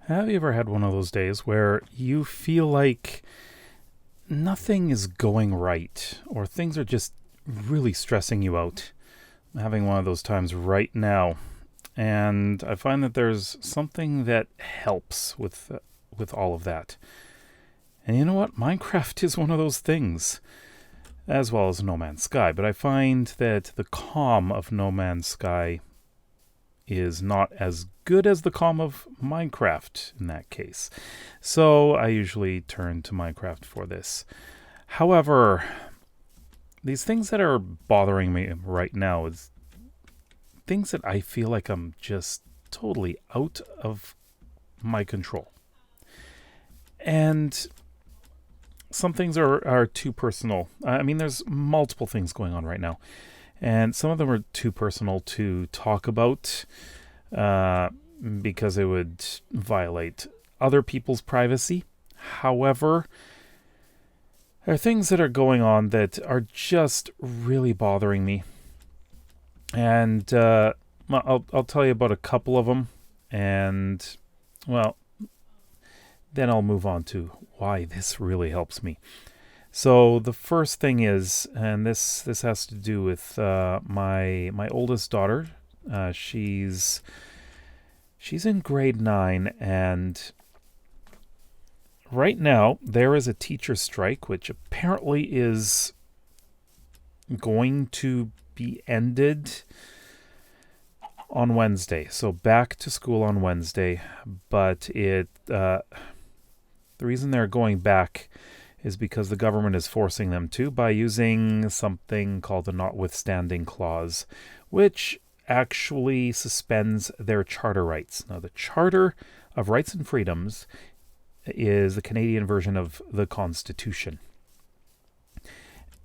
Have you ever had one of those days where you feel like nothing is going right or things are just really stressing you out? I'm having one of those times right now, and I find that there's something that helps with all of that. And you know what? Minecraft is one of those things, as well as No Man's Sky, but I find that the calm of No Man's Sky is not as good as the calm of Minecraft in that case. So I usually turn to Minecraft for this. However, these things that are bothering me right now is things that I feel like I'm just totally out of my control. And some things are too personal. I mean, there's multiple things going on right now. And some of them are too personal to talk about uh, because it would violate other people's privacy. However, there are things that are going on that are just really bothering me. And I'll tell you about a couple of them. And, well, then I'll move on to why this really helps me. So the first thing is, and this has to do with my oldest daughter. She's in grade 9, and right now there is a teacher strike, which apparently is going to be ended on Wednesday. So back to school on Wednesday, but the reason they're going back is because the government is forcing them to by using something called the notwithstanding clause, which actually suspends their charter rights. Now, the Charter of Rights and Freedoms is the Canadian version of the Constitution.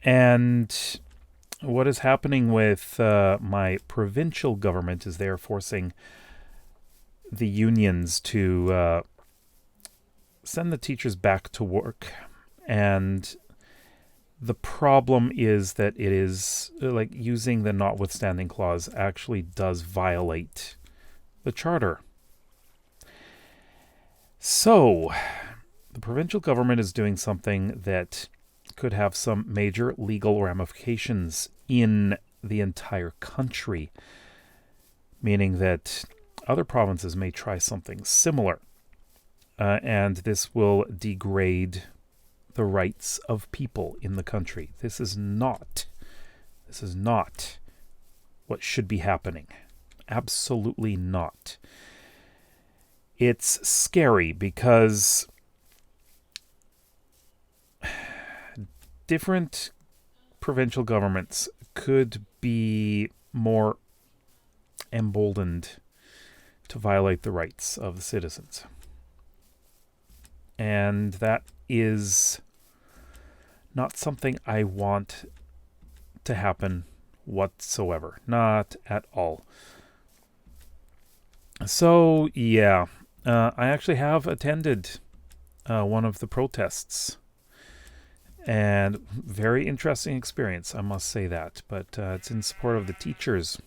And what is happening with my provincial government is they are forcing the unions to send the teachers back to work. And the problem is that it is like using the notwithstanding clause actually does violate the charter. So the provincial government is doing something that could have some major legal ramifications in the entire country, meaning that other provinces may try something similar. And this will degrade the rights of people in the country. This is not what should be happening. Absolutely not. It's scary because different provincial governments could be more emboldened to violate the rights of the citizens. And that is not something I want to happen whatsoever. Not at all. So, yeah, I actually have attended one of the protests. And very interesting experience, I must say that. But it's in support of the teachers.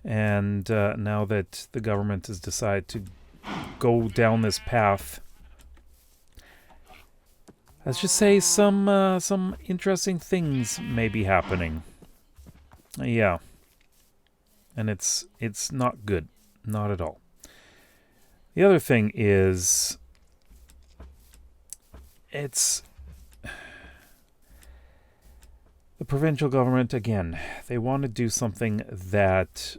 And now that the government has decided to go down this path, let's just say some interesting things may be happening. Yeah. And it's not good. Not at all. The other thing is it's the provincial government, again, they want to do something that,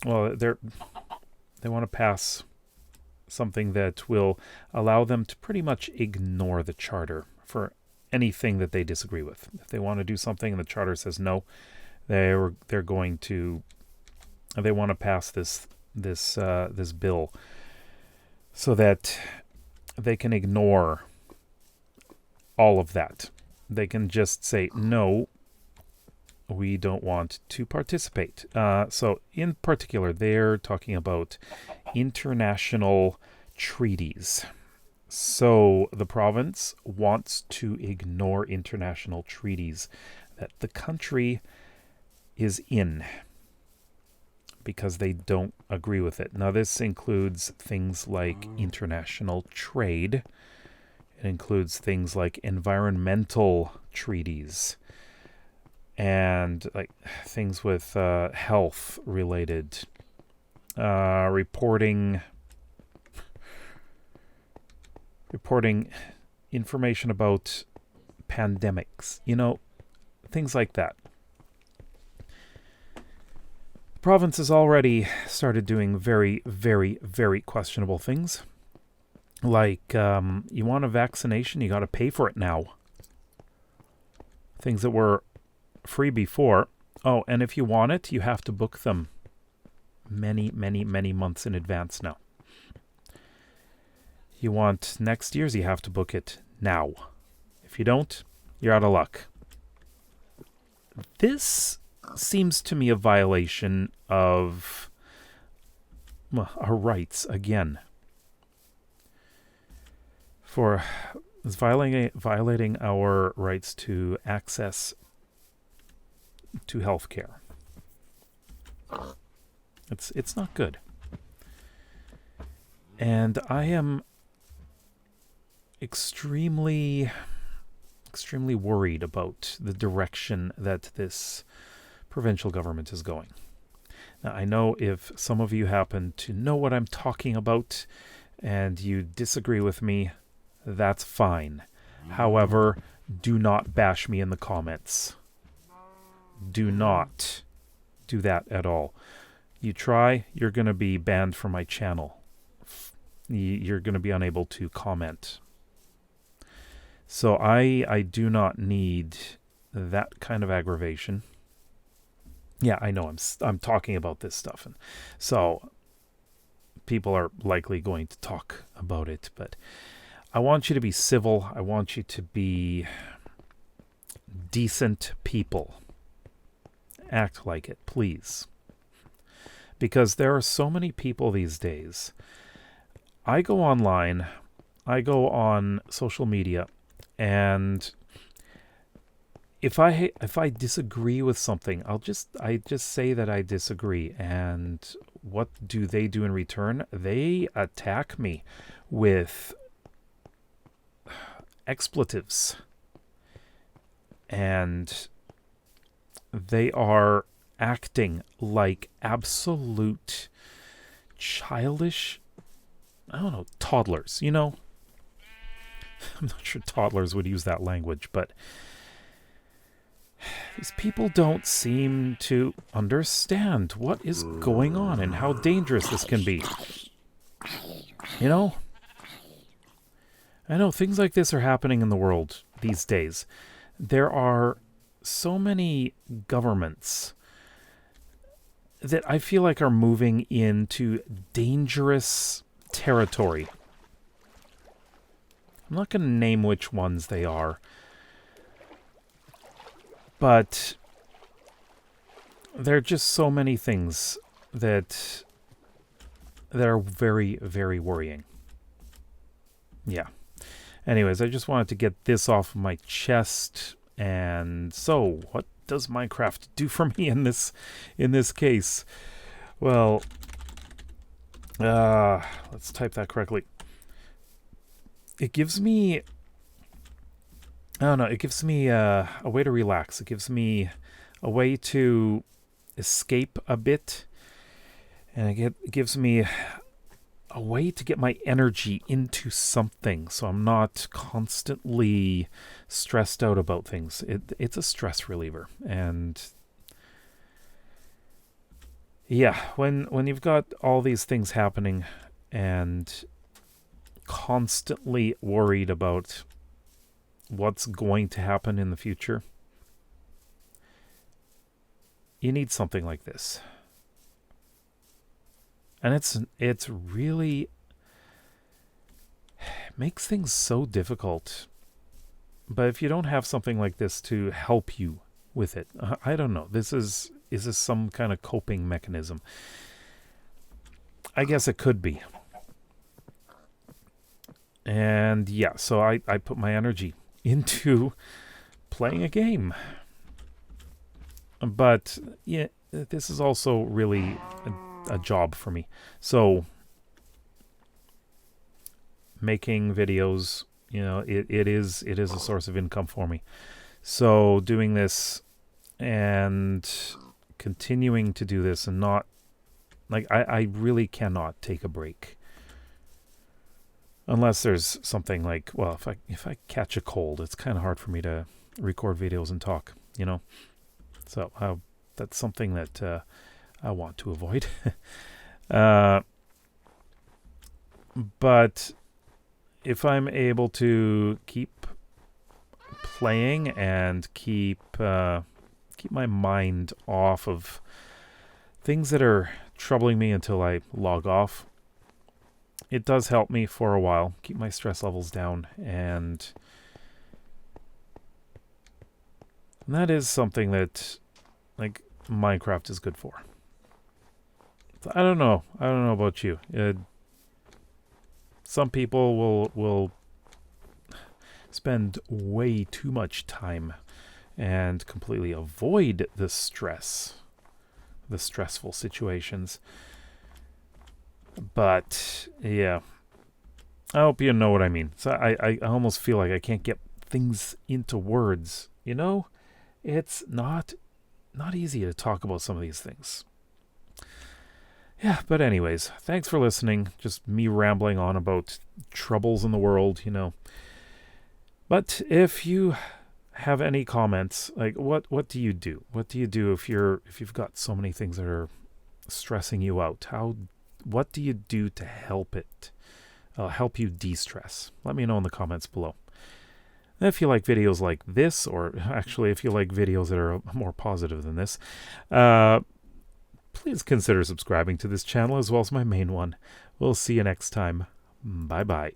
well, they want to pass something that will allow them to pretty much ignore the charter for anything that they disagree with. If they want to do something and the charter says no, they want to pass this bill so that they can ignore all of that. They can just say no. We don't want to participate. So in particular, they're talking about international treaties. So the province wants to ignore international treaties that the country is in. because they don't agree with it. Now, this includes things like international trade. It includes things like environmental treaties and like things with health related reporting information about pandemics, things like that. The province has already started doing very, very, very questionable things. Like, you want a vaccination, you got to pay for it now. Things that were free before. Oh, and if you want it, you have to book them many, many, many months in advance now. You want next year's, you have to book it now. If you don't, you're out of luck. This seems to me a violation of our rights again. For it's violating our rights to access to health care. It's not good. And I am extremely worried about the direction that this provincial government is going. Now, I know if some of you happen to know what I'm talking about and you disagree with me, that's fine. However, do not bash me in the comments. Do not do that at all. You try, you're going to be banned from my channel. You're going to be unable to comment. So I do not need that kind of aggravation. Yeah, I know I'm talking about this stuff, and so people are likely going to talk about it, but I want you to be civil. I want you to be decent people. Act like it, please. Because there are so many people these days. I go online, I go on social media, and if I disagree with something, I just say that I disagree. And what do they do in return? They attack me with expletives. And they are acting like absolute childish, toddlers, I'm not sure toddlers would use that language, but these people don't seem to understand what is going on and how dangerous this can be. I know things like this are happening in the world these days. There are so many governments that I feel like are moving into dangerous territory. I'm not going to name which ones they are, but there are just so many things that are very, very worrying. Yeah. Anyways, I just wanted to get this off of my chest. And so, what does Minecraft do for me in this case? Well, let's type that correctly. It gives me, it gives me a way to relax. It gives me a way to escape a bit. And it gives me a way to get my energy into something, so I'm not constantly stressed out about things. It's a stress reliever. And yeah, when you've got all these things happening and constantly worried about what's going to happen in the future, you need something like this. And it's really makes things so difficult. But if you don't have something like this to help you with it, I don't know. Is this some kind of coping mechanism? I guess it could be. And yeah, so I put my energy into playing a game. But yeah, this is also really a job for me. So making videos, it is a source of income for me. So doing this and continuing to do this and not I really cannot take a break unless there's something like, well, if I catch a cold, it's kind of hard for me to record videos and talk, So that's something that I want to avoid. But if I'm able to keep playing and keep my mind off of things that are troubling me until I log off, it does help me for a while, keep my stress levels down, and that is something that Minecraft is good for. So I don't know about you. Some people will spend way too much time and completely avoid the stressful situations. But yeah, I hope you know what I mean. So I almost feel like I can't get things into words. It's not easy to talk about some of these things. Yeah, but anyways, thanks for listening. Just me rambling on about troubles in the world, But if you have any comments, what do you do? What do you do if you've got so many things that are stressing you out? What do you do to help you de-stress? Let me know in the comments below. And if you like videos like this, or actually if you like videos that are more positive than this, please consider subscribing to this channel as well as my main one. We'll see you next time. Bye-bye.